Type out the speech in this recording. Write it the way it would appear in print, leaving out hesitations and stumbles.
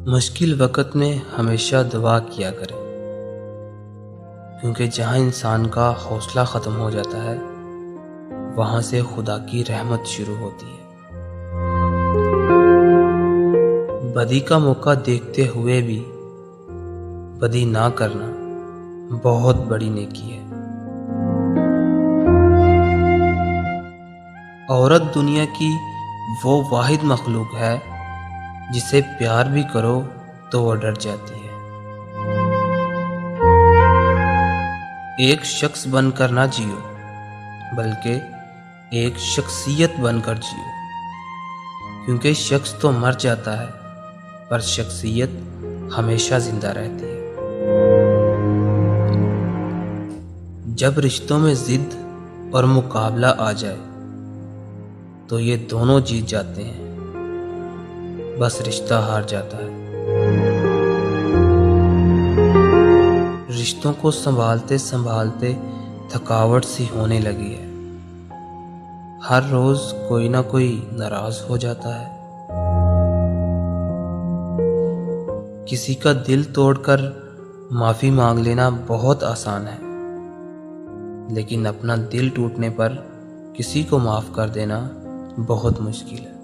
मुश्किल वक़्त में हमेशा दुआ किया करें, क्योंकि जहाँ इंसान का हौसला ख़त्म हो जाता है वहाँ से खुदा की रहमत शुरू होती है। बदी का मौका देखते हुए भी बदी ना करना बहुत बड़ी नेकी है। औरत दुनिया की वो वाहिद मखलूक है जिसे प्यार भी करो तो वो डर जाती है। एक शख्स बनकर ना जियो, बल्कि एक शख्सियत बनकर जियो, क्योंकि शख्स तो मर जाता है पर शख्सियत हमेशा जिंदा रहती है। जब रिश्तों में जिद और मुकाबला आ जाए तो ये दोनों जीत जाते हैं, बस रिश्ता हार जाता है। रिश्तों को संभालते संभालते थकावट सी होने लगी है। हर रोज कोई ना कोई नाराज हो जाता है। किसी का दिल तोड़कर माफी मांग लेना बहुत आसान है, लेकिन अपना दिल टूटने पर किसी को माफ कर देना बहुत मुश्किल है।